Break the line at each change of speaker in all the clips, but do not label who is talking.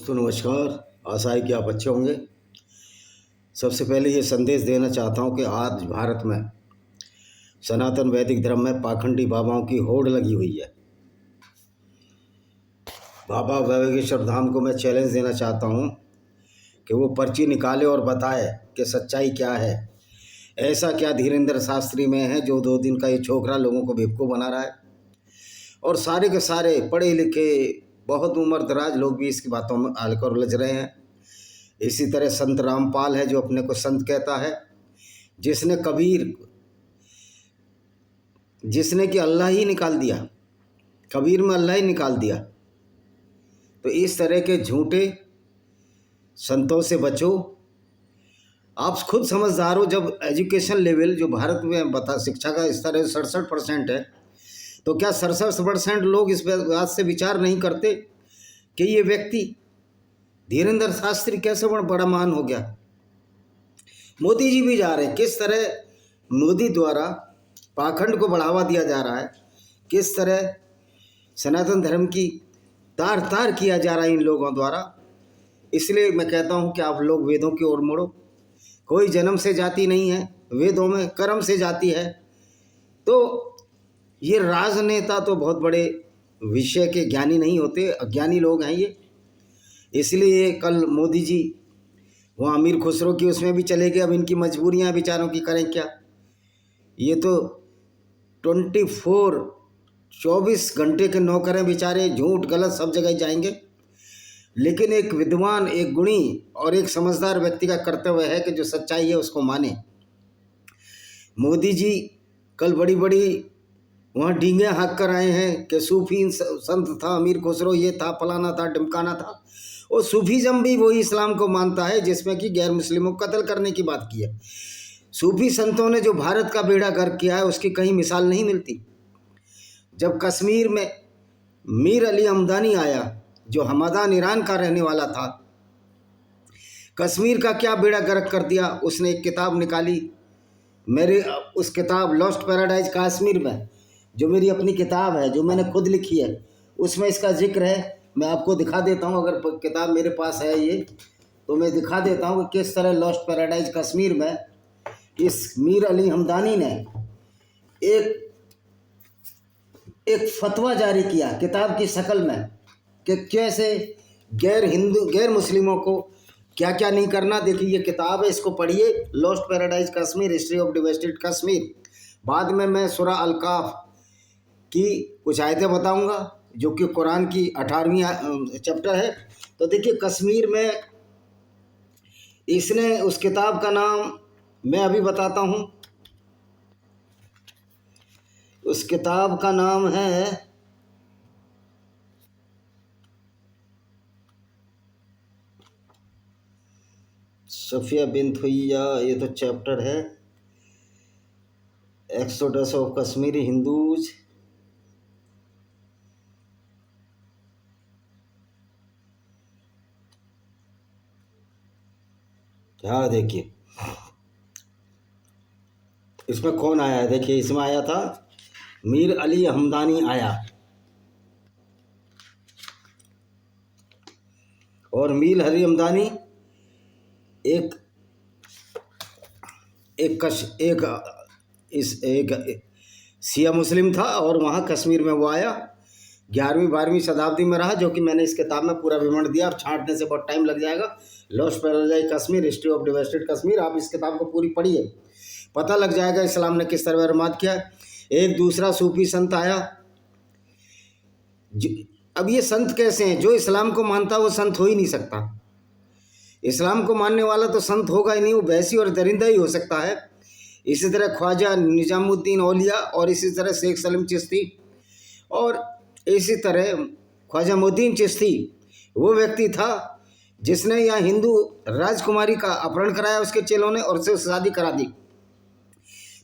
तो नमस्कार। आशा है कि आप अच्छे होंगे। सबसे पहले ये संदेश देना चाहता हूँ कि आज भारत में सनातन वैदिक धर्म में पाखंडी बाबाओं की होड़ लगी हुई है। बाबा वैभवेश्वर धाम को मैं चैलेंज देना चाहता हूँ कि वो पर्ची निकाले और बताए कि सच्चाई क्या है। ऐसा क्या धीरेन्द्र शास्त्री में है जो 2 दिन का ये छोकरा लोगों को बेवकूफ़ बना रहा है, और सारे के सारे पढ़े लिखे बहुत उम्र दराज लोग भी इसकी बातों में आकर उलझ रहे हैं। इसी तरह संत रामपाल है जो अपने को संत कहता है, जिसने कि अल्लाह ही निकाल दिया, कबीर में अल्लाह ही निकाल दिया। तो इस तरह के झूठे संतों से बचो। आप खुद समझदार हो। जब एजुकेशन लेवल जो भारत में शिक्षा का स्तर है 67% है, तो क्या 67% लोग इस बात से विचार नहीं करते कि ये व्यक्ति धीरेन्द्र शास्त्री कैसे बड़ा महान हो गया। मोदी जी भी जा रहे हैं। किस तरह मोदी द्वारा पाखंड को बढ़ावा दिया जा रहा है, किस तरह सनातन धर्म की तार तार किया जा रहा है इन लोगों द्वारा। इसलिए मैं कहता हूं कि आप लोग वेदों की ओर मुड़ो। कोई जन्म से जाति नहीं है, वेदों में कर्म से जाति है। तो ये राजनेता तो बहुत बड़े विषय के ज्ञानी नहीं होते, अज्ञानी लोग हैं ये। इसलिए कल मोदी जी वहाँ अमीर खुसरो की उसमें भी चले गए। अब इनकी मजबूरियाँ बेचारों की करें क्या। ये तो 24 घंटे के नौकर हैं बेचारे, झूठ गलत सब जगह जाएंगे। लेकिन एक विद्वान, एक गुणी और एक समझदार व्यक्ति का कर्तव्य है कि जो सच्चाई है उसको माने। मोदी जी कल बड़ी बड़ी वहाँ डींगे हाँक कर आए हैं कि सूफी संत था, अमीर खुसरो ये था, फलाना था, ढिमकाना था। और सूफीज़म भी वही इस्लाम को मानता है जिसमें कि गैर मुस्लिमों को कत्ल करने की बात की है। सूफी संतों ने जो भारत का बेड़ा गर्क किया है उसकी कहीं मिसाल नहीं मिलती। जब कश्मीर में मीर अली हमदानी आया जो हमादान ईरान का रहने वाला था, कश्मीर का क्या बेड़ा गर्क कर दिया। उसने एक किताब निकाली, मेरे उस किताब लॉस्ट पैराडाइज कश्मीर में, जो मेरी अपनी किताब है जो मैंने खुद लिखी है, उसमें इसका जिक्र है। मैं आपको दिखा देता हूँ, अगर किताब मेरे पास है ये तो मैं दिखा देता हूँ कि किस तरह लॉस्ट पैराडाइज कश्मीर में इस मीर अली हमदानी ने एक फतवा जारी किया किताब की शक्ल में कि कैसे गैर मुस्लिमों को क्या क्या नहीं करना। देखिए ये किताब है, इसको पढ़िए, lost paradise Kashmir, history of devastated Kashmir. बाद में मैं सूरह अल-काफ की कुछ आयतें बताऊंगा जो कि कुरान की 18वीं चैप्टर है। तो देखिए कश्मीर में इसने उस किताब का नाम मैं अभी बताता हूँ। उस किताब का नाम है सफिया बिन्त हुइया। ये तो चैप्टर है एक्सोडस ऑफ कश्मीरी हिंदूज। हाँ देखिए इसमें कौन आया है। देखिए इसमें आया था मीर अली हमदानी आया, और मीर अली हमदानी एक शिया मुस्लिम था, और वहाँ कश्मीर में वो आया। 11वीं-12वीं शताब्दी में रहा, जो कि मैंने इस किताब में पूरा विवरण दिया। अब छांटने से बहुत टाइम लग जाएगा। Lost paradise Kashmir, history of devastated Kashmir, आप इस किताब को पूरी पढ़िए, पता लग जाएगा इस्लाम ने किस तरह बर्बाद किया। एक दूसरा सूफी संत आया। अब ये संत कैसे हैं? जो इस्लाम को मानता वो संत हो ही नहीं सकता। इस्लाम को मानने वाला तो संत होगा ही नहीं, वो वैसी और दरिंदा ही हो सकता है। इसी तरह ख्वाजा निजामुद्दीन औलिया, और इसी तरह शेख सलीम चिश्ती, और इसी तरह ख्वाजा मोहद्दीन चिश्ती वो व्यक्ति था जिसने यहाँ हिंदू राजकुमारी का अपहरण कराया उसके चेलों ने, और उससे शादी करा दी।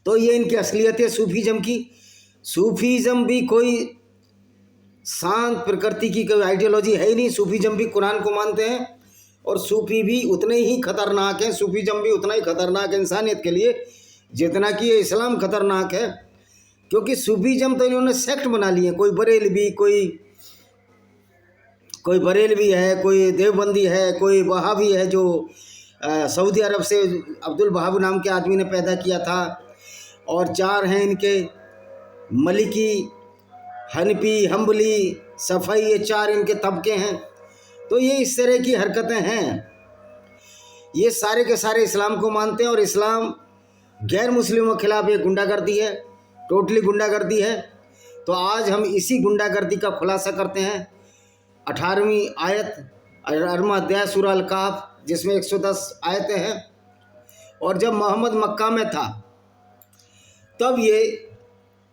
तो ये इनकी असलियत है सूफीज़म की। सूफीज़म भी कोई शांत प्रकृति की कोई आइडियोलॉजी है ही नहीं। सूफीज़म भी कुरान को मानते हैं, और सूफी भी उतने ही खतरनाक हैं, सूफीज़म भी उतना ही खतरनाक है इंसानियत के लिए जितना कि ये इस्लाम खतरनाक है। क्योंकि सूफीज़म तो इन्होंने सेक्ट बना लिए, कोई बरेलवी, कोई बरेलवी है, कोई देवबंदी है, कोई वहाबी है जो सऊदी अरब से अब्दुल वहाब नाम के आदमी ने पैदा किया था, और 4 हैं इनके मलिकी, हनफी, हम्बली, सफ़ाई, ये 4 इनके तबके हैं। तो ये इस तरह की हरकतें हैं। ये सारे के सारे इस्लाम को मानते हैं और इस्लाम गैर मुस्लिमों के खिलाफ एक गुंडागर्दी है, टोटली गुंडागर्दी है। तो आज हम इसी गुंडागर्दी का खुलासा करते हैं। 18वीं आयत 18वां अध्याय सूरह अल-कहफ, जिसमें 110 आयतें हैं। और जब मोहम्मद मक्का में था तब ये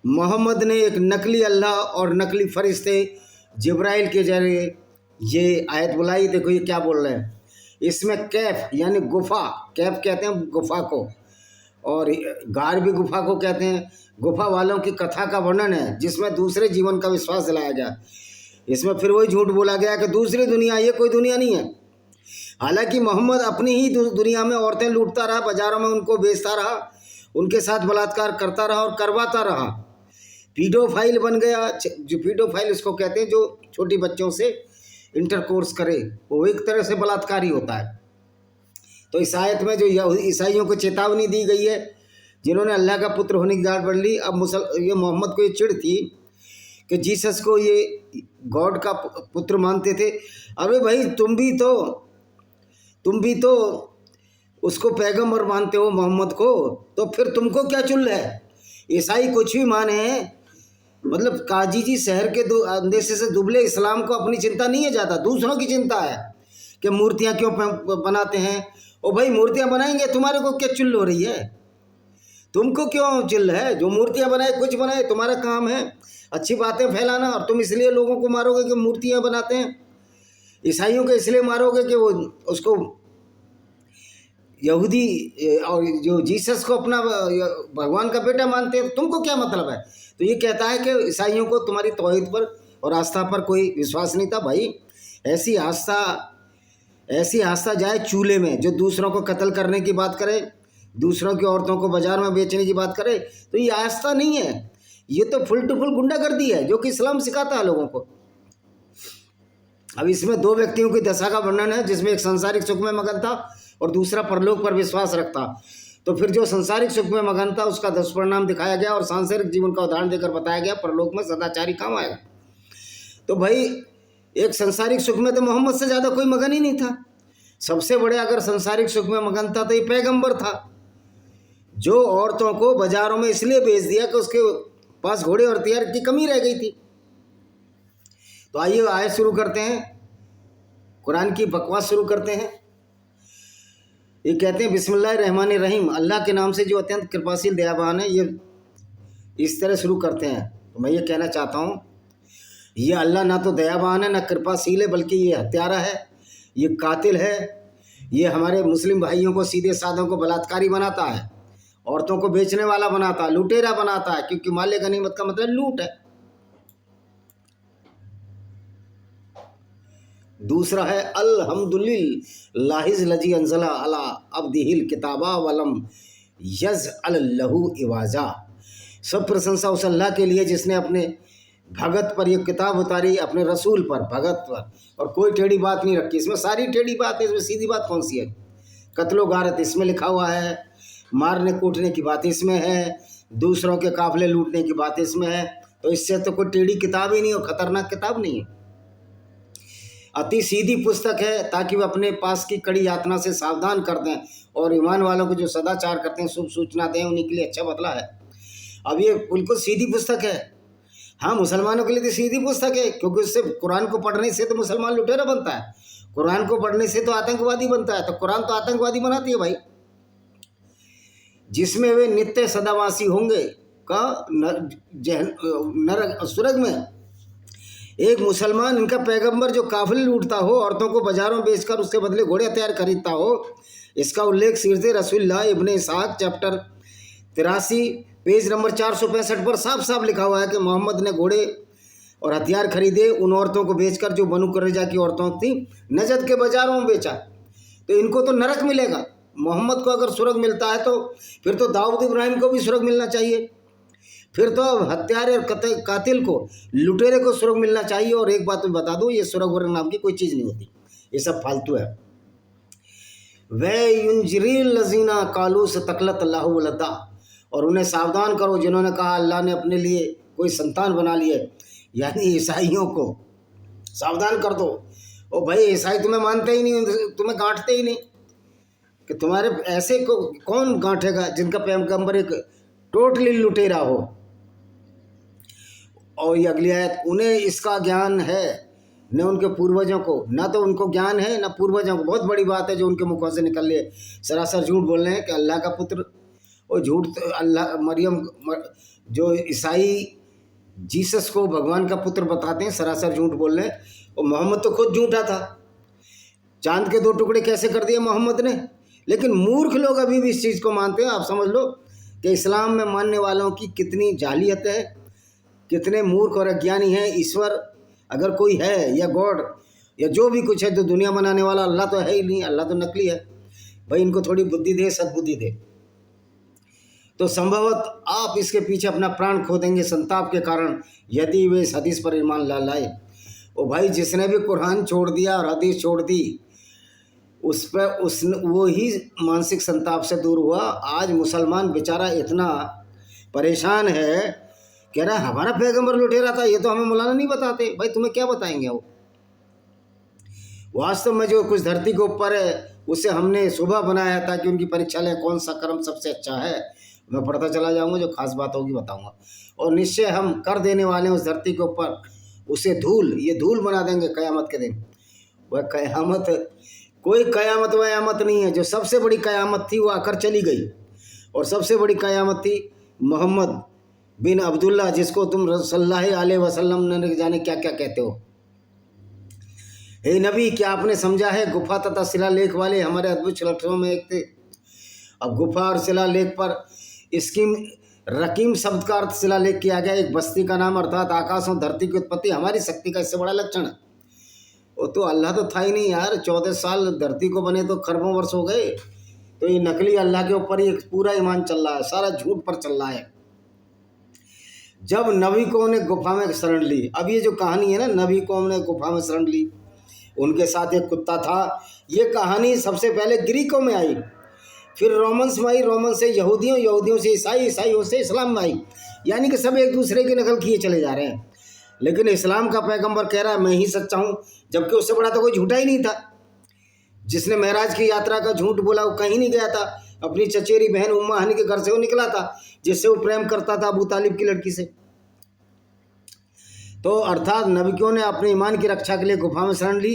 मोहम्मद ने एक नकली अल्लाह और नकली फरिश्ते जिब्राइल के जरिए ये आयत बुलाई। देखो ये क्या बोल रहे हैं, इसमें कैफ यानी गुफा, कैफ कहते हैं गुफा को, और गार भी गुफा को कहते हैं। गुफा वालों की कथा का वर्णन है जिसमें दूसरे जीवन का विश्वास दिलाया गया। इसमें फिर वही झूठ बोला गया कि दूसरी दुनिया, ये कोई दुनिया नहीं है। हालांकि मोहम्मद अपनी ही दुनिया में औरतें लूटता रहा, बाज़ारों में उनको बेचता रहा, उनके साथ बलात्कार करता रहा और करवाता रहा। पीडोफाइल बन गया। जो पीडोफाइल इसको कहते हैं, जो छोटी बच्चों से इंटरकोर्स करे, वो एक तरह से बलात्कारी होता है। तो इस आयत में जो ईसाइयों को चेतावनी दी गई है, जिन्होंने अल्लाह का पुत्र होने की गारंटी पढ़ ली, अब ये मोहम्मद को ये चिढ़ थी कि जीसस को ये गॉड का पुत्र मानते थे। अरे भाई तुम भी तो उसको पैगंबर मानते हो मोहम्मद को, तो फिर तुमको क्या चुल है? ईसाई कुछ भी माने, मतलब काजी जी शहर के अंदेशे से दुबले इस्लाम को अपनी चिंता नहीं है ज़्यादा, दूसरों की चिंता है कि मूर्तियाँ क्यों बनाते हैं। ओ भाई मूर्तियाँ बनाएंगे, तुम्हारे को क्या चुल हो रही है? तुमको क्यों चिल्ल है? जो मूर्तियाँ बनाए कुछ बनाए, तुम्हारा काम है अच्छी बातें फैलाना, और तुम इसलिए लोगों को मारोगे कि मूर्तियाँ बनाते हैं। ईसाइयों को इसलिए मारोगे कि वो उसको यहूदी और जो जीसस को अपना भगवान का बेटा मानते हैं। तुमको क्या मतलब है? तो ये कहता है कि ईसाइयों को तुम्हारी तौहीद पर और आस्था पर कोई विश्वास नहीं था। भाई ऐसी आस्था जाए चूल्हे में, जो दूसरों को कत्ल करने की बात करे, दूसरों की औरतों को बाजार में बेचने की बात करे, तो ये आस्था नहीं है, ये तो फुल टू फुल गुंडागर्दी है जो कि इस्लाम सिखाता है लोगों को। अब इसमें 2 व्यक्तियों की दशा का वर्णन है, जिसमें एक संसारिक सुख में मगन था और दूसरा परलोक पर विश्वास रखता। तो फिर जो संसारिक सुख में मगन था उसका दुष्परिणाम दिखाया गया और सांसारिक जीवन का उदाहरण देकर बताया गया, परलोक में सदाचारी काम आएगा। तो भाई एक संसारिक सुख में तो मोहम्मद से ज़्यादा कोई मगन ही नहीं था। सबसे बड़े अगर संसारिक सुख में मगन था तो ये पैगंबर था, जो औरतों को बाजारों में इसलिए बेच दिया कि उसके पास घोड़े और हथियार की कमी रह गई थी। तो आइए आयत शुरू करते हैं, कुरान की बकवास शुरू करते हैं। ये कहते हैं बिस्मिल्लाहिर्रहमानिर्रहीम, अल्लाह के नाम से जो अत्यंत कृपाशील दयावान है। ये इस तरह शुरू करते हैं। तो मैं ये कहना चाहता हूँ, ये अल्लाह ना तो दयावान है ना कृपाशील है, बल्कि ये हत्यारा है, ये कातिल है। ये हमारे मुस्लिम भाइयों को, सीधे साधों को बलात्कारी बनाता है, औरतों को बेचने वाला बनाता है, लुटेरा बनाता है, क्योंकि माले गनीमत का मतलब लूट है। दूसरा है अल्हम्दुलिल्लाहिज लजी अंज़ला अला अब्दिहिल किताबा वलम यजअल लहू इवाजा। सब प्रशंसा उस अल्लाह के लिए जिसने अपने भगत पर यह किताब उतारी, अपने रसूल पर, भगत पर, और कोई टेढ़ी बात नहीं रखी। इसमें सारी टेढ़ी बात है, इसमें सीधी बात कौन सी है? कत्लो गारत इसमें लिखा हुआ है, मारने कूटने की बात इसमें है, दूसरों के काफिले लूटने की बात इसमें है। तो इससे तो कोई टेढ़ी किताब ही नहीं और ख़तरनाक किताब नहीं है, अति सीधी पुस्तक है, ताकि वे अपने पास की कड़ी यातना से सावधान कर दें और ईमान वालों को जो सदाचार करते हैं शुभ सूचना दें, उन्हीं के लिए अच्छा बदला है। अब ये बिल्कुल सीधी पुस्तक है। हाँ, मुसलमानों के लिए तो सीधी पुस्तक है, क्योंकि उससे कुरान को पढ़ने से तो मुसलमान लुटेरा बनता है, कुरान को पढ़ने से तो आतंकवादी बनता है। तो कुरान तो आतंकवादी बनाती है भाई, जिसमें वे नित्य सदावासी होंगे का नरक स्वर्ग में। एक मुसलमान, इनका पैगंबर जो काफिले लूटता हो, औरतों को बाजारों में बेचकर उसके बदले घोड़े हथियार खरीदता हो, इसका उल्लेख सीरत रसूलुल्लाह इब्ने इसहाक चैप्टर 83 पेज नंबर 465 पर साफ साफ लिखा हुआ है कि मोहम्मद ने घोड़े और हथियार खरीदे उन औरतों को बेचकर जो बनु कुरैजा की औरतों थी, नजद के बाजारों में बेचा। तो इनको तो नरक मिलेगा। मोहम्मद को अगर स्वर्ग मिलता है तो फिर तो दाऊद इब्राहिम को भी स्वर्ग मिलना चाहिए। फिर तो अब हत्यारे और कातिल को, लुटेरे को स्वर्ग मिलना चाहिए। और एक बात मैं बता दूं, ये स्वर्ग वर्ग नाम की कोई चीज़ नहीं होती, ये सब फालतू है। वे युंजरील लजीना कालू से तकलत अल्लाह वलदा, और उन्हें सावधान करो जिन्होंने कहा अल्लाह ने अपने लिए कोई संतान बना लिए, यानी ईसाइयों को सावधान कर दो। ओ भाई, ईसाई तुम्हें मानते ही नहीं, तुम्हें गांठते ही नहीं, कि तुम्हारे ऐसे को कौन गांठेगा जिनका पैगंबर एक टोटली लुटेरा हो। और ये अगली आयत, उन्हें इसका ज्ञान है न उनके पूर्वजों को, ना तो उनको ज्ञान है ना पूर्वजों को। बहुत बड़ी बात है जो उनके मुखों से निकल रही है। सरासर झूठ बोल रहे हैं कि अल्लाह का पुत्र, और झूठ अल्लाह मरियम, जो ईसाई जीसस को भगवान का पुत्र बताते हैं, सरासर झूठ बोल रहे हैं। और मोहम्मद तो खुद झूठा था, चांद के 2 टुकड़े कैसे कर दिए मोहम्मद ने। लेकिन मूर्ख लोग अभी भी इस चीज़ को मानते हैं। आप समझ लो कि इस्लाम में मानने वालों की कितनी जालियत है, कितने मूर्ख और अज्ञानी हैं। ईश्वर अगर कोई है, या गॉड, या जो भी कुछ है, तो दुनिया बनाने वाला अल्लाह तो है ही नहीं, अल्लाह तो नकली है। भाई इनको थोड़ी बुद्धि दे, सद्बुद्धि दे। तो संभवत आप इसके पीछे अपना प्राण खो देंगे संताप के कारण, यदि वे इस हदीस पर ईमान ला लाए। ओ भाई, जिसने भी कुरान छोड़ दिया और हदीस छोड़ दी, उस पर वो ही मानसिक संताप से दूर हुआ। आज मुसलमान बेचारा इतना परेशान है, कह रहा हमारा पैगंबर लुटेरा था, ये तो हमें मौलाना नहीं बताते। भाई तुम्हें क्या बताएंगे वो? वास्तव में जो कुछ धरती के ऊपर है उसे हमने सुबह बनाया था कि उनकी परीक्षा लें कौन सा कर्म सबसे अच्छा है। मैं पढ़ता चला जाऊंगा, जो खास बात होगी बताऊंगा। और निश्चय हम कर देने वाले हैं उस धरती के ऊपर उसे धूल, ये धूल बना देंगे क़यामत के दिन। वह क़यामत, कोई क़यामत वयामत नहीं है। जो सबसे बड़ी क़यामत थी वो आकर चली गई, और सबसे बड़ी क़यामत थी मोहम्मद बिन अब्दुल्ला, जिसको तुम सल्लल्लाहु अलैहि वसल्लम ने जाने क्या क्या कहते हो। हे नबी, क्या आपने समझा है गुफा तथा शिलालेख वाले हमारे अद्भुत लक्षणों में एक थे। अब गुफा और शिलालेख पर स्कीम रकीम शब्द का अर्थ शिलालेख किया गया। एक बस्ती का नाम, अर्थात आकाश और धरती की उत्पत्ति हमारी शक्ति का इससे बड़ा लक्षण है। वो तो अल्लाह तो था ही नहीं यार। 14 साल धरती को बने तो खरबों वर्ष हो गए। तो ये नकली अल्लाह के ऊपर ही पूरा ईमान चल रहा है, सारा झूठ पर चल रहा है। जब नबी कौम ने गुफा में शरण ली, अब ये जो कहानी है ना, नबी कौम ने गुफा में शरण ली, उनके साथ एक कुत्ता था। ये कहानी सबसे पहले ग्रीकों में आई, फिर रोमन्स में आई, रोमन से यहूदियों, यहूदियों से ईसाई, ईसाइयों से इस्लाम में आई। यानी कि सब एक दूसरे की नकल किए चले जा रहे हैं। लेकिन इस्लाम का पैगंबर कह रहा है मैं ही सच्चा हूँ, जबकि उससे बड़ा तो कोई झूठा ही नहीं था। जिसने महराज की यात्रा का झूठ बोला वो कहीं नहीं गया था, अपनी चचेरी बहन उम्मा हनी के घर से वो निकला था, जिससे वो प्रेम करता था अबू तालिब की लड़की से। तो अर्थात नबियों ने अपने ईमान की रक्षा के लिए गुफा में शरण ली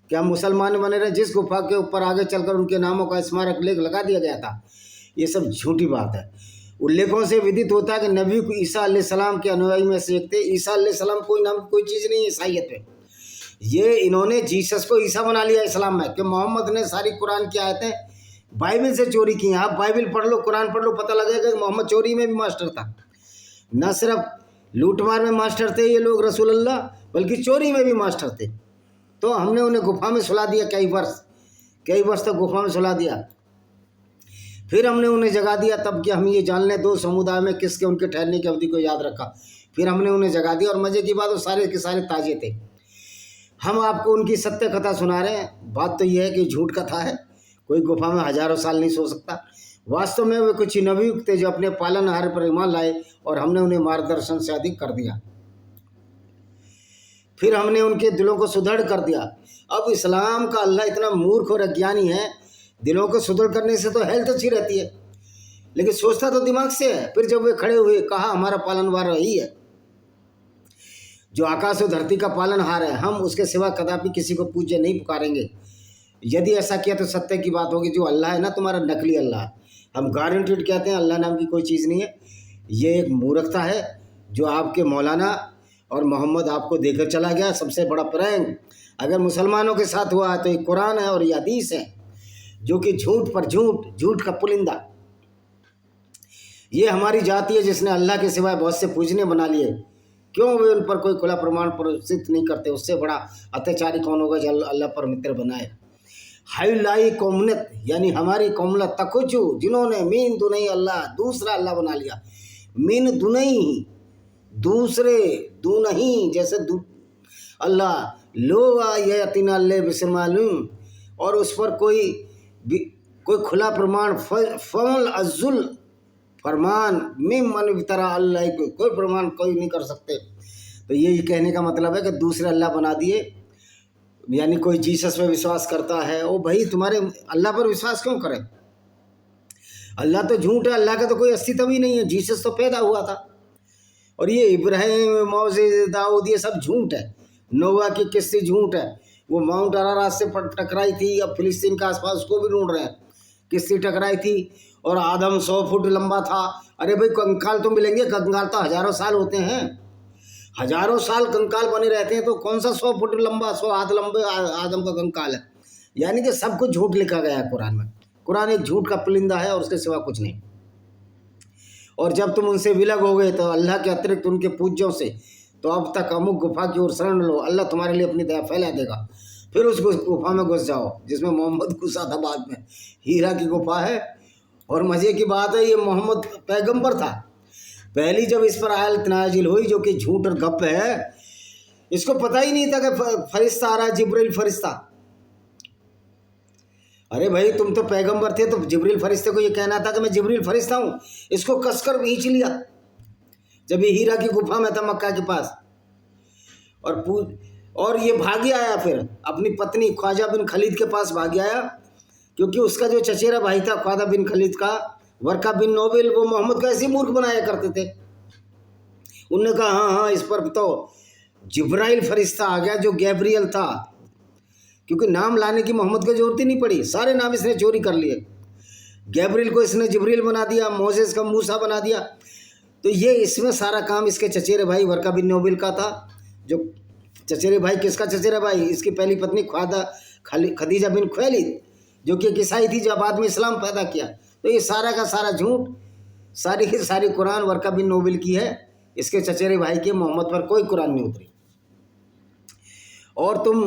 कि हम मुसलमान बने रहे। जिस गुफा के ऊपर आगे चलकर उनके नामों का स्मारक लेख लगा दिया गया था, ये सब झूठी बात है। उल्लेखों से विदित होता है कि नबी को ईसा अलैहिस्सलाम के अनुयायी में से एक थे। ईसा अलैहिस्सलाम कोई नाम कोई चीज़ नहीं है ईसाइयत में। ये इन्होंने जीसस को ईसा बना लिया इस्लाम में, कि मोहम्मद ने सारी कुरान की आयतें बाइबल से चोरी की हैं। आप बाइबल पढ़ लो, कुरान पढ़ लो, पता लगेगा कि मोहम्मद चोरी में भी मास्टर था। न सिर्फ लूटमार में मास्टर थे ये लोग रसूल अल्लाह, बल्कि चोरी में भी मास्टर थे। तो हमने उन्हें गुफा में सुला दिया, कई वर्ष तक गुफा में सुला दिया। फिर हमने उन्हें जगा दिया, तब कि हम ये जान लें 2 समुदाय में किसके उनके ठहरने की अवधि को याद रखा। फिर हमने उन्हें जगा दिया, और मज़े की बात वो सारे के सारे ताजे थे। हम आपको उनकी सत्य कथा सुना रहे हैं। बात तो यह है कि झूठ कथा है, कोई गुफा में हजारों साल नहीं सो सकता। वास्तव में वे कुछ नबी थे जो अपने पालनहार पर ईमान लाए, और हमने उन्हें मार्गदर्शन से अधिक कर दिया। फिर हमने उनके दिलों को सुदृढ़ कर दिया। अब इस्लाम का अल्लाह इतना मूर्ख और अज्ञानी है, दिलों को सुदृढ़ करने से तो हेल्थ अच्छी रहती है, लेकिन सोचता तो दिमाग से है। फिर जब वे खड़े हुए, कहा हमारा पालनहार वही है जो आकाश और धरती का पालनहार है, हम उसके सिवा कदापि किसी को पूज्य नहीं पुकारेंगे। यदि ऐसा किया तो सत्य की बात होगी, जो अल्लाह है ना तुम्हारा नकली अल्लाह है। हम गारंटीड कहते हैं अल्लाह नाम की कोई चीज़ नहीं है। ये एक मूर्खता है जो आपके मौलाना और मोहम्मद आपको देकर चला गया। सबसे बड़ा प्रैंक अगर मुसलमानों के साथ हुआ है तो ये कुरान है और ये हदीस है, जो कि झूठ पर झूठ, झूठ का पुलिंदा। ये हमारी जाति है जिसने अल्लाह के सिवाय बहुत से पूजने बना लिए। क्यों वे उन पर कोई खुला प्रमाण प्रदर्शित नहीं करते? उससे बड़ा अत्याचारी कौन होगा जो अल्लाह पर मित्र बनाए। हाईलाई कौमनत यानी हमारी कौमला तकुचू, जिन्होंने मीन तो नहीं अल्लाह दूसरा अल्लाह बना लिया। मिन दुनई, दूसरे दूनही, जैसे अल्लाह लो आयतिना ले बिसमालूम, और उस पर कोई खुला प्रमाण, फल अजुल फरमान मिम मन तरा अल्लाह, कोई प्रमाण कोई नहीं कर सकते। तो यही कहने का मतलब है कि दूसरे अल्लाह बना दिए, यानी कोई जीसस में विश्वास करता है, ओ भाई तुम्हारे अल्लाह पर विश्वास क्यों करें? अल्लाह तो झूठ है, अल्लाह का तो कोई अस्तित्व ही नहीं है, जीसस तो पैदा हुआ था। और ये इब्राहिम, मौसे, दाऊद, ये सब झूठ है। नोवा की किस्ती झूठ है, वो माउंट अरारात से टकराई थी, अब फिलिस्तीन के आसपास उसको भी ढूंढ रहे हैं, किस्ती टकराई थी। और आदम 100 फुट लंबा था। अरे भाई कंकाल तो मिलेंगे, कंकाल तो हजारों साल होते हैं, हजारों साल कंकाल बने रहते हैं, तो कौन सा 100 फुट लंबा, 100 हाथ लंबे आदम का कंकाल है? यानी कि सब कुछ झूठ लिखा गया है कुरान में। कुरान एक झूठ का पुलिंदा है और उसके सिवा कुछ नहीं। और जब तुम उनसे विलग हो गए तो अल्लाह के अतिरिक्त उनके पूज्यों से, तो अब तक अमुक गुफा की ओर शरण लो, अल्लाह तुम्हारे लिए अपनी दया फैला देगा। फिर उस गुफा में घुस जाओ जिसमें मोहम्मद घुसा था बाद में, हीरा की गुफा है। और मज़े की बात है, ये मोहम्मद पैगंबर था। पहली जब इस पर आयत नाजिल हुई, जो कि झूठ और गप है, इसको पता ही नहीं था कि फरिश्ता आ रहा है, जिब्रील फरिश्ता। अरे भाई तुम तो पैगंबर थे, तो जिब्रील फरिश्ते को ये कहना था कि मैं जिब्रील फरिश्ता हूँ। इसको कसकर खींच लिया जब ये हीरा की गुफा में था मक्का के पास, और ये भागी आया, फिर अपनी पत्नी ख्वाजा बिन खलीद के पास भागी आया, क्योंकि उसका जो चचेरा भाई था ख्वाजा बिन खलीद का, वर्का बिन नोबेल, वो मोहम्मद को ऐसे मूर्ख बनाया करते थे। उनने कहा हाँ, इस पर तो जिब्राइल फरिश्ता आ गया जो गैब्रियल था, क्योंकि नाम लाने की मोहम्मद को जरूरत ही नहीं पड़ी, सारे नाम इसने चोरी कर लिए। गैब्रियल को इसने जिब्रील बना दिया, मोसेस का मूसा बना दिया। तो ये इसमें सारा काम इसके चचेरे भाई वर्का बिन नोबेल का था। जो चचेरे भाई, किसका चचेरा भाई? इसकी पहली पत्नी खदीजा बिन खुवैलिद, जो कि एक ईसाई थी, जो बाद में इस्लाम पैदा किया। तो ये सारा का सारा झूठ, सारी की सारी कुरान वर्का बिन नोबेल की है, इसके चचेरे भाई के मोहम्मद पर कोई कुरान नहीं उतरी। और तुम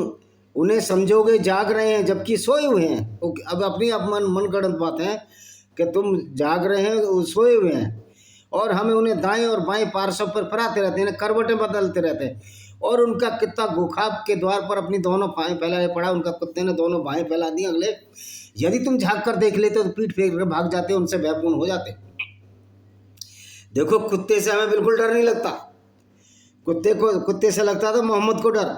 उन्हें समझोगे जाग रहे हैं जबकि सोए हुए हैं। तो अब अपनी मन गढ़ंत बात है कि तुम जाग रहे हैं, सोए हुए हैं, और हमें उन्हें दाएं और बाएं पार्श्व पर फहराते रहते हैं, करवटें बदलते रहते हैं। और उनका कुत्ता गुखाब के द्वार पर अपनी दोनों बाहें फैलाए पड़ा, उनका कुत्ते ने दोनों बाहें फैला दी। अगले यदि तुम झाँक कर देख लेते तो पीठ फेंक कर भाग जाते, उनसे भयपूर्ण हो जाते। देखो कुत्ते से हमें बिल्कुल डर नहीं लगता, कुत्ते से लगता था मोहम्मद को डर।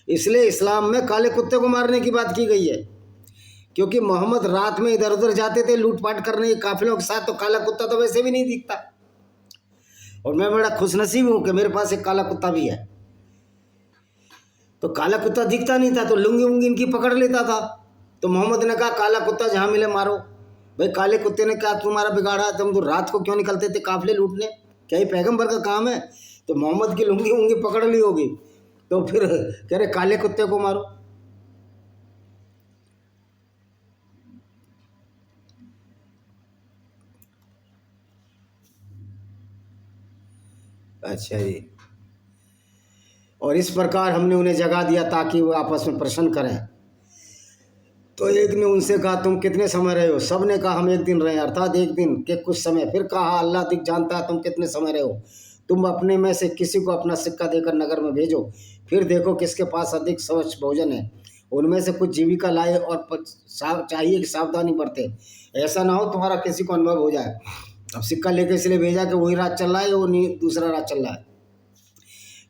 इसलिए इस्लाम में काले कुत्ते को मारने की बात की गई है, क्योंकि मोहम्मद रात में इधर उधर जाते थे लूटपाट करने के काफिलों के साथ, तो काला कुत्ता तो वैसे भी नहीं दिखता। और मैं बड़ा खुशनसीब हूँ कि मेरे पास एक काला कुत्ता भी है। तो काला कुत्ता दिखता नहीं था, तो लुंगी उंगी इनकी पकड़ लेता था। तो मोहम्मद ने कहा काला कुत्ता जहाँ मिले मारो। भाई काले कुत्ते ने क्या तुम्हारा बिगाड़ा? तुम तो रात को क्यों निकलते थे काफिले लूटने? क्या ये पैगंबर का काम है? तो मोहम्मद की लुंगी उंगी पकड़ ली होगी, तो फिर कह रहे काले कुत्ते को मारो। अच्छा जी। और इस प्रकार हमने उन्हें जगा दिया ताकि वो आपस में प्रश्न करें। तो एक ने उनसे कहा तुम कितने समय रहे हो? सब ने कहा हम 1 दिन रहे, अर्थात 1 दिन के कुछ समय। फिर कहा अल्लाह अधिक जानता है तुम कितने समय रहे हो। तुम अपने में से किसी को अपना सिक्का देकर नगर में भेजो, फिर देखो किसके पास अधिक स्वच्छ भोजन है। उनमें से कुछ जीविका लाए और चाहिए कि सावधानी बरते, ऐसा ना हो तुम्हारा किसी को अनुभव हो जाए। अब सिक्का लेकर इसलिए भेजा कि वही रात चल रहा है, वो नहीं दूसरा रात चल रहा है।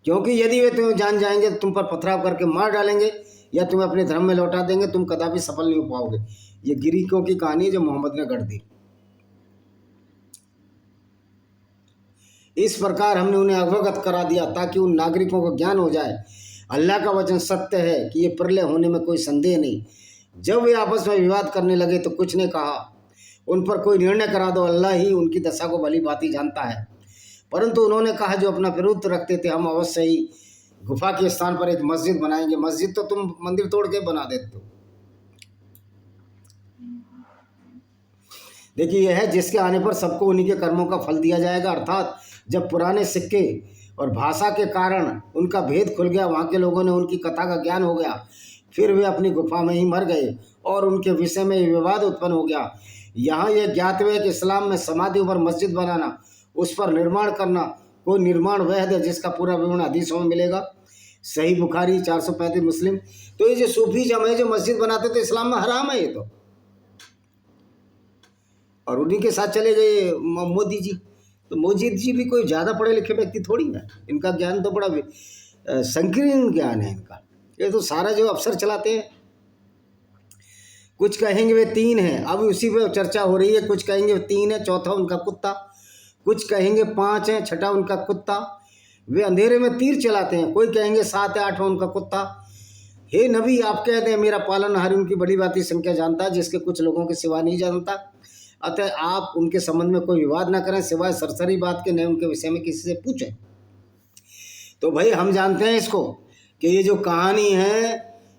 क्योंकि यदि वे तुम्हें जान जाएंगे तो तुम पर पथराव करके मार डालेंगे या तुम्हें अपने धर्म में लौटा देंगे, तुम कदापि सफल नहीं हो पाओगे। ये ग्रीकों की कहानी है जो मोहम्मद ने गढ़ दी। इस प्रकार हमने उन्हें अवगत करा दिया ताकि उन नागरिकों को ज्ञान हो जाए अल्लाह का वचन सत्य है कि ये प्रलय होने में कोई संदेह नहीं। जब वे आपस में विवाद करने लगे तो कुछ ने कहा उन पर कोई निर्णय करा दो, अल्लाह ही उनकी दशा को भली भांति जानता है। परंतु उन्होंने कहा जो अपना विरुद्ध रखते थे हम अवश्य ही गुफा के स्थान पर एक मस्जिद बनाएंगे। मस्जिद तो तुम मंदिर तोड़ के बना देते हो। देखिए यह है जिसके आने पर सबको उन्हीं के कर्मों का फल दिया जाएगा। अर्थात जब पुराने सिक्के और भाषा के कारण उनका भेद खुल गया, वहाँ के लोगों ने उनकी कथा का ज्ञान हो गया, फिर वे अपनी गुफा में ही मर गए और उनके विषय में विवाद उत्पन्न हो गया। यहाँ यह ज्ञात हुआ कि इस्लाम में समाधि पर मस्जिद बनाना उस पर निर्माण करना कोई निर्माण वैध है जिसका पूरा विवरण हदीसों में मिलेगा। सही बुखारी 435 मुस्लिम। तो ये जो सूफीज़म है, जो मस्जिद बनाते तो इस्लाम में हराम है ये तो। और उन्हीं के साथ चले गए मोदी जी। तो मोदी जी भी कोई ज़्यादा पढ़े लिखे व्यक्ति थोड़ी है, इनका ज्ञान तो बड़ा संकीर्ण ज्ञान है इनका। ये तो सारा जो अफसर चलाते हैं। कुछ कहेंगे वे 3 हैं, अब उसी पे चर्चा हो रही है। कुछ कहेंगे 3 है, चौथा उनका कुत्ता। कुछ कहेंगे 5 है, छठा उनका कुत्ता। वे अंधेरे में तीर चलाते हैं। कोई कहेंगे 7 है, 8 उनका कुत्ता। हे नबी, आप कहते हैं मेरा पालनहार उनकी बड़ी बाती संख्या जानता है जिसके कुछ लोगों के सिवा नहीं जानता। अतः आप उनके संबंध में कोई विवाद ना करें, सिवाय सरसरी बात के, न उनके विषय में किसी से पूछें। तो भाई हम जानते हैं इसको कि ये जो कहानी है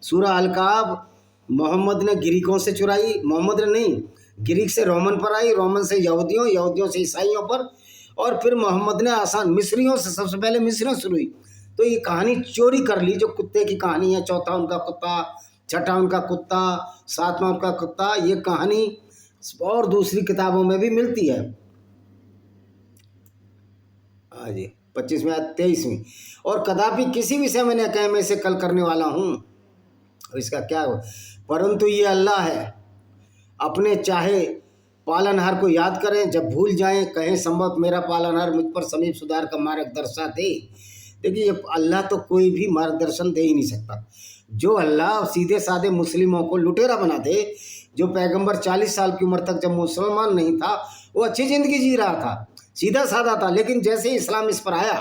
सूरह अल-काब, मोहम्मद ने ग्रीकों से चुराई। मोहम्मद ने नहीं, ग्रीक से रोमन पर आई, रोमन से यहूदियों, यहूदियों से ईसाइयों पर, और फिर मोहम्मद ने आसान मिस्रियों से, सबसे पहले मिस्रियों से शुरू हुई। तो ये कहानी चोरी कर ली, जो कुत्ते की कहानी है। चौथा उनका कुत्ता, छठा उनका कुत्ता, 7वां उनका कुत्ता। ये कहानी और दूसरी किताबों में भी मिलती है। हाँ जी, 25वीं 23वीं। और कदापि किसी विषय में न कहे मैं इसे कल करने वाला हूँ, और इसका क्या हो, परंतु ये अल्लाह है, अपने चाहे पालनहार को याद करें, जब भूल जाएं कहें संभव मेरा पालनहार मुझ पर समीप सुधार का मार्गदर्शन दे। देखिए, ये अल्लाह तो कोई भी मार्गदर्शन दे ही नहीं सकता। जो अल्लाह सीधे साधे मुस्लिमों को लुटेरा बना दे, जो पैगंबर 40 साल की उम्र तक जब मुसलमान नहीं था वो अच्छी ज़िंदगी जी रहा था, सीधा साधा था, लेकिन जैसे ही इस्लाम इस पर आया,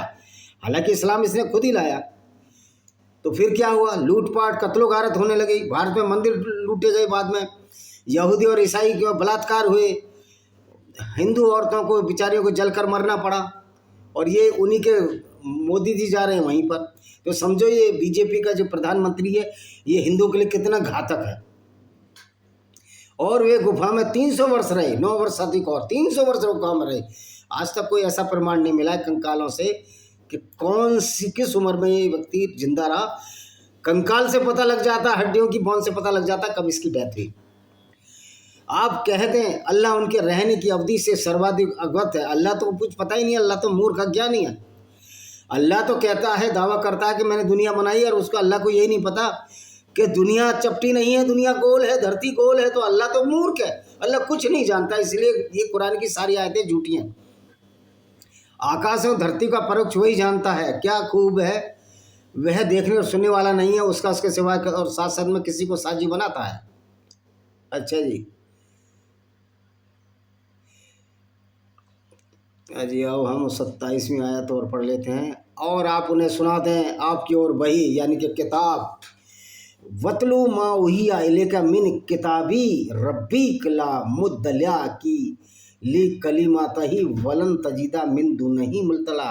हालांकि इस्लाम इसने खुद ही लाया, तो फिर क्या हुआ, लूटपाट कत्लो गारत होने लगी। भारत में मंदिर लूटे गए, बाद में यहूदी और ईसाई के बलात्कार हुए, हिंदू औरतों को बेचारियों को जलकर मरना पड़ा, और ये उन्हीं के मोदी जी जा रहे हैं वहीं पर। तो समझो ये बीजेपी का जो प्रधानमंत्री है ये हिंदुओं के लिए कितना घातक है। और वे गुफा में 300 वर्ष रहे, 9 वर्ष अधिक और 300 वर्ष गुफा में रहे। आज तक कोई ऐसा प्रमाण नहीं मिला है कंकालों से कि कौन सी किस उम्र में ये व्यक्ति जिंदा रहा। कंकाल से पता लग जाता, हड्डियों की बॉन से पता लग जाता कब इसकी डेथ हुई। आप कहते हैं अल्लाह उनके रहने की अवधि से सर्वाधिक अवगत है। अल्लाह तो कुछ पता ही नहीं, अल्लाह तो मूर्ख अज्ञानी है। अल्लाह तो कहता है, दावा करता है कि मैंने दुनिया बनाई, और उसको अल्लाह को यही नहीं पता कि दुनिया चपटी नहीं है, दुनिया गोल है, धरती गोल है। तो अल्लाह तो मूर्ख है, अल्लाह कुछ नहीं जानता। इसलिए ये कुरान की सारी आयतें झूठी हैं। आकाश और धरती का परोक्ष वही जानता है। क्या खूब है, वह देखने और सुनने वाला नहीं है, उसका उसके सिवाय और साथ साथ में किसी को साझी बनाता है। अच्छा जी, अजी अब हम 27वीं आयत और पढ़ लेते हैं। और आप उन्हें सुना दें आपकी ओर वही, यानी कि किताब, वतलू मा उहिया इलेका मिन किताबी रब्बी कला मुद्दल्या की ली कलीमा तही वलन तजीदा मिन दुनही मुल्तला।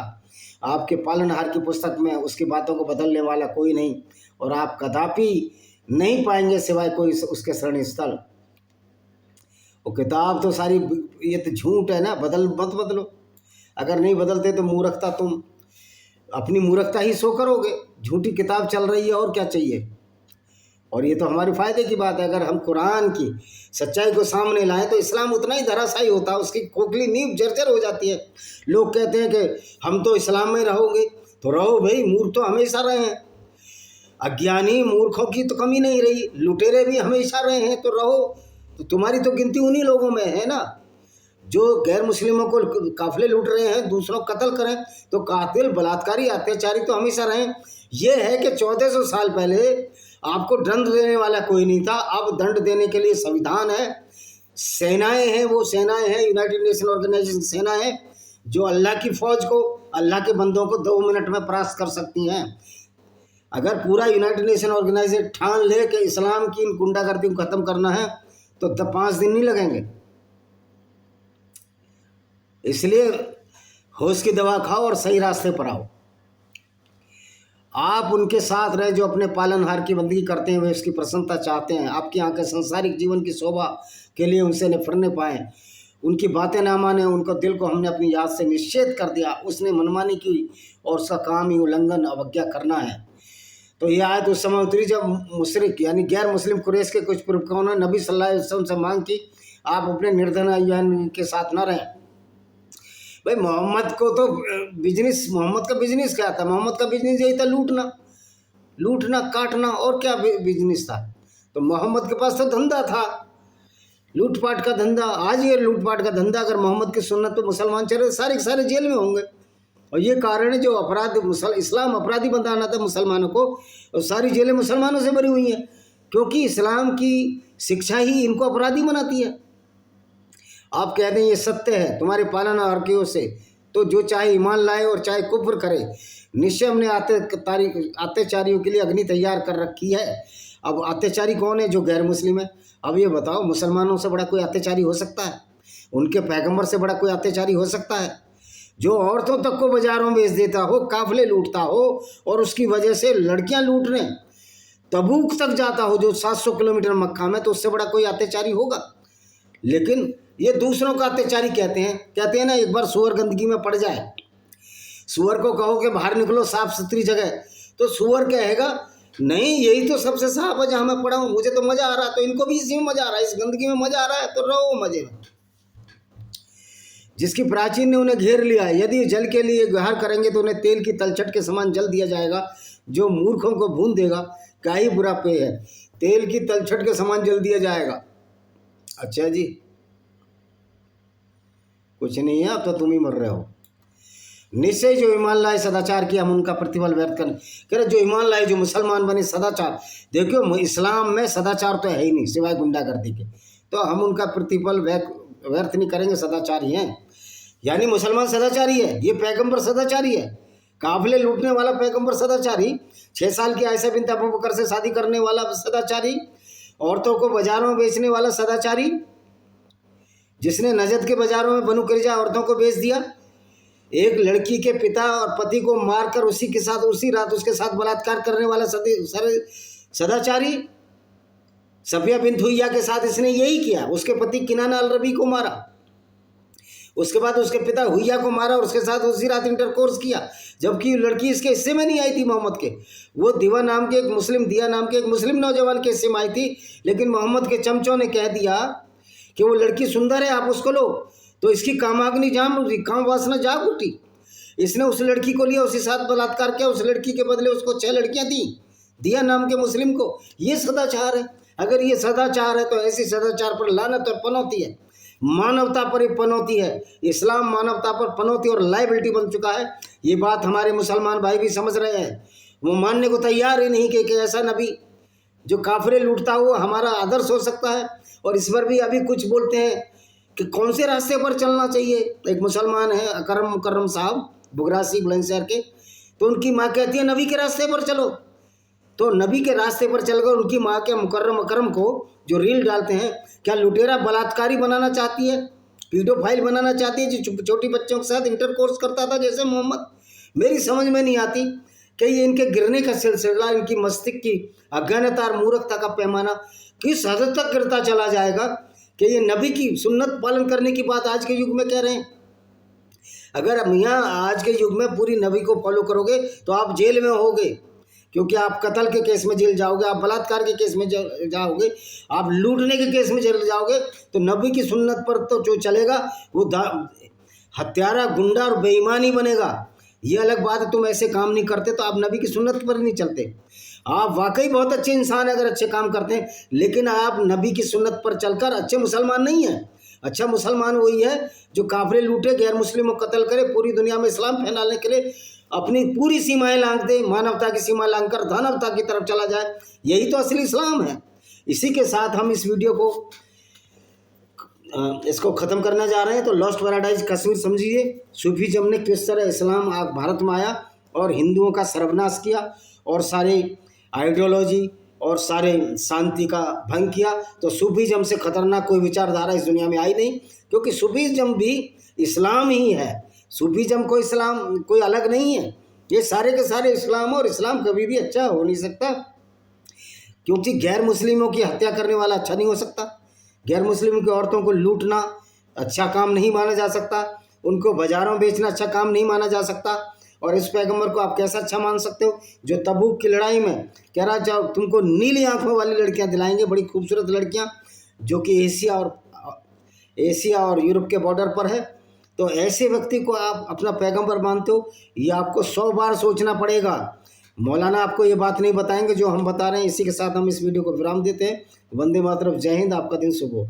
आपके पालनहार की पुस्तक में उसकी बातों को बदलने वाला कोई नहीं, और आप कदापि नहीं पाएंगे सिवाय कोई उसके शरण स्थल। वो किताब तो सारी ये तो झूठ है ना, मत बदलो। अगर नहीं बदलते तो मूर्खता, तुम अपनी मूर्खता ही सो करोगे। झूठी किताब चल रही है, और क्या चाहिए। और ये तो हमारे फायदे की बात है। अगर हम कुरान की सच्चाई को सामने लाएं तो इस्लाम उतना ही धराशायी होता है, उसकी खोखली नींव जर्जर हो जाती है। लोग कहते हैं कि हम तो इस्लाम में रहोगे, तो रहो भाई, मूर्ख तो हमेशा रहे हैं, अज्ञानी मूर्खों की तो कमी नहीं रही, लुटेरे भी हमेशा रहे हैं, तो रहो। तो तुम्हारी तो गिनती उन्हीं लोगों में है ना जो गैर मुस्लिमों को काफिले लूट रहे हैं, दूसरों को कत्ल करें। तो कातिल, बलात्कारी, अत्याचारी तो हमेशा रहे। ये है कि 1400 साल पहले आपको दंड देने वाला कोई नहीं था, अब दंड देने के लिए संविधान है, सेनाएं हैं, वो सेनाएं हैं यूनाइटेड नेशन ऑर्गेनाइजेशन सेना है, जो अल्लाह की फौज को, अल्लाह के बंदों को 2 मिनट में परास्त कर सकती हैं। अगर पूरा यूनाइटेड नेशन ऑर्गेनाइजेशन ठान ले कि इस्लाम की इन गुंडागर्दी को ख़त्म करना है तो 5 दिन नहीं लगेंगे। इसलिए होश की दवा खाओ और सही रास्ते पर आओ। आप उनके साथ रहे जो अपने पालनहार की बंदगी करते हैं, वे उसकी प्रसन्नता चाहते हैं। आपकी आंखें संसारिक जीवन की शोभा के लिए उनसे निफरने पाएँ, उनकी बातें ना माने, उनको दिल को हमने अपनी याद से निषेध कर दिया, उसने मनमानी की और उसका काम ही उल्लंघन अवज्ञा करना है। तो यह आयत उस समय उतरी जब मुशरिक यानी गैर मुस्लिम कुरैश के कुछ प्रवक्ताओं ने नबी सल्लल्लाहु अलैहि वसल्लम से मांग की, आप अपने निर्धन के साथ न रहें, भाई मोहम्मद को तो बिजनेस, मोहम्मद का बिजनेस क्या था? मोहम्मद का बिजनेस यही था, लूटना, लूटना काटना, और क्या बिजनेस था? तो मोहम्मद के पास तो धंधा था, लूटपाट का धंधा। आज ये लूटपाट का धंधा अगर मोहम्मद की सुन्नत पे मुसलमान चले तो सारे के सारे जेल में होंगे। और ये कारण है जो अपराध इस्लाम अपराधी बनाना था मुसलमानों को, और सारी जेलें मुसलमानों से भरी हुई हैं, क्योंकि इस्लाम की शिक्षा ही इनको अपराधी बनाती है। आप कहते हैं ये सत्य है तुम्हारे पालनहारियों से, तो जो चाहे ईमान लाए और चाहे कुफ्र करे, निश्चय हमने अत्याचारियों के लिए अग्नि तैयार कर रखी है। अब अत्याचारी कौन है? जो गैर मुस्लिम है। अब ये बताओ, मुसलमानों से बड़ा कोई अत्याचारी हो सकता है? उनके पैगंबर से बड़ा कोई अत्याचारी हो सकता है? जो औरतों तक को बाजारों में बेच देता हो, काफिले लूटता हो, और उसकी वजह से लड़कियां लूट रहे, तबूक तक जाता हो जो 700 किलोमीटर मक्का में, तो उससे बड़ा कोई अत्याचारी होगा? लेकिन ये दूसरों का अत्याचारी कहते हैं ना, एक बार सुअर गंदगी में पड़ जाए, सुअर को कहो कि बाहर निकलो साफ सुथरी जगह, तो सुअर कहेगा नहीं यही तो सबसे साफ है जहाँ मैं पड़ा हूँ, मुझे तो मजा आ रहा है, तो इनको भी इसी में मजा आ रहा है, इस गंदगी में मजा आ रहा है, तो रहो मजे में। जिसकी प्राचीन ने उन्हें घेर लिया है, यदि जल के लिए गुहार करेंगे तो उन्हें तेल की तलछट के समान जल दिया जाएगा, जो मूर्खों को भून देगा। क्या ही बुरा पेय है, तेल की तलछट के समान जल दिया जाएगा। अच्छा जी, कुछ नहीं है, अब तो तुम ही मर रहे हो। निश्चय जो ईमान लाए सदाचार किया, हम उनका प्रतिफल व्यर्थ करें। कह रहे जो ईमान लाए, जो मुसलमान बने, सदाचार, देखियो इस्लाम में सदाचार तो है ही नहीं सिवाय गुंडागर्दी के, तो हम उनका प्रतिफल व्यर्थ नहीं करेंगे, सदाचारी हैं। यानी मुसलमान सदाचारी है, ये पैगंबर सदाचारी है, काफिले लूटने वाला पैगंबर सदाचारी, 6 साल की आयशा बिन्त अबू बकर से शादी करने वाला सदाचारी, औरतों को बाजारों में बेचने वाला सदाचारी, जिसने नजद के बाजारों में बनु करीजा औरतों को बेच दिया, एक लड़की के पिता और पति को मारकर उसी के साथ उसी रात उसके साथ बलात्कार करने वाला सदाचारी, सफिया बिन्त हुय्या के साथ इसने यही किया। उसके पति किनाना अल रबी को मारा, उसके बाद उसके पिता हुय्या को मारा और उसके साथ उसी रात इंटरकोर्स किया, जबकि लड़की इसके हिस्से में नहीं आई थी मोहम्मद के। वो दिया नाम के एक मुस्लिम नौजवान के हिस्से में आई थी, लेकिन मोहम्मद के चमचों ने कह दिया कि वो लड़की सुंदर है, आप उसको लो, तो इसकी कामाग्नि जाम उठी, काम वासना जाग उठी। इसने उस लड़की को लिया, उसी साथ बलात्कार किया, उस लड़की के बदले उसको 6 लड़कियां दी, दिया नाम के मुस्लिम को। ये सदाचार है। अगर ये सदाचार है तो ऐसी सदाचार पर लानत और पनौती है, मानवता पर ही पनौती है। इस्लाम मानवता पर पनौती और लाइबिलिटी बन चुका है। ये बात हमारे मुसलमान भाई भी समझ रहे हैं, वो मानने को तैयार ही नहीं कि ऐसा नबी जो काफिरे लूटता हो हमारा आदर्श हो सकता है। और इस पर भी अभी कुछ बोलते हैं कि कौन से रास्ते पर चलना चाहिए। एक मुसलमान है अकरम मुकर्रम साहब बुगरासी बुलंदशहर के, तो उनकी माँ कहती है नबी के रास्ते पर चलो, तो नबी के रास्ते पर चलकर उनकी माँ के मुकर्रम अकरम को जो रील डालते हैं, क्या लुटेरा बलात्कारी बनाना चाहती है, पीडोफाइल बनाना चाहती है जो छोटी बच्चों के साथ इंटरकोर्स करता था जैसे मोहम्मद। मेरी समझ में नहीं आती कि ये इनके गिरने का सिलसिला, इनकी मस्तिष्क की अज्ञानता और मूर्खता का पैमाना किस हद तक गिरता चला जाएगा कि ये नबी की सुन्नत पालन करने की बात आज के युग में कह रहे हैं। अगर अब यहाँ आज के युग में पूरी नबी को फॉलो करोगे तो आप जेल में होगे, क्योंकि आप कत्ल के केस में जेल जाओगे, आप बलात्कार के केस में जाओगे, आप लूटने के केस में जेल जाओगे। तो नबी की सुन्नत पर तो जो चलेगा वो हत्यारा, गुंडा और बेईमानी बनेगा। ये अलग बात है, तुम ऐसे काम नहीं करते तो आप नबी की सुन्नत पर नहीं चलते। आप वाकई बहुत अच्छे इंसान हैं अगर अच्छे काम करते हैं, लेकिन आप नबी की सुन्नत पर चलकर अच्छे मुसलमान नहीं हैं। अच्छा मुसलमान वही है जो काफिरे लूटे, गैर मुस्लिमों को कत्ल करे, पूरी दुनिया में इस्लाम फैलाने के लिए अपनी पूरी सीमाएं लांघ दे, मानवता की सीमा लांघकर दानवता की तरफ चला जाए। यही तो असली इस्लाम है। इसी के साथ हम इस वीडियो को इसको ख़त्म करने जा रहे हैं। तो लॉस्ट पैराडाइज कश्मीर समझिए, सूफीज़म ने किस तरह इस्लाम भारत में आया और हिंदुओं का सर्वनाश किया और सारे आइडियोलॉजी और सारे शांति का भंग किया। तो सूफीज़म से खतरनाक कोई विचारधारा इस दुनिया में आई नहीं, क्योंकि सूफीज़म भी इस्लाम ही है। सूफीज़म को इस्लाम कोई अलग नहीं है, ये सारे के सारे इस्लाम, और इस्लाम कभी भी अच्छा हो नहीं सकता, क्योंकि गैर मुस्लिमों की हत्या करने वाला अच्छा नहीं हो सकता। गैर मुस्लिम की औरतों को लूटना अच्छा काम नहीं माना जा सकता, उनको बाजारों में बेचना अच्छा काम नहीं माना जा सकता। और इस पैगंबर को आप कैसा अच्छा मान सकते हो जो तबूक की लड़ाई में कह रहा जाओ तुमको नीली आंखों वाली लड़कियां दिलाएंगे, बड़ी खूबसूरत लड़कियां जो कि एशिया और यूरोप के बॉर्डर पर है। तो ऐसे व्यक्ति को आप अपना पैगंबर मानते हो, ये आपको 100 बार सोचना पड़ेगा। मौलाना आपको ये बात नहीं बताएंगे जो हम बता रहे हैं। इसी के साथ हम इस वीडियो को विराम देते हैं। वंदे मातरम, जय हिंद, आपका दिन शुभ हो।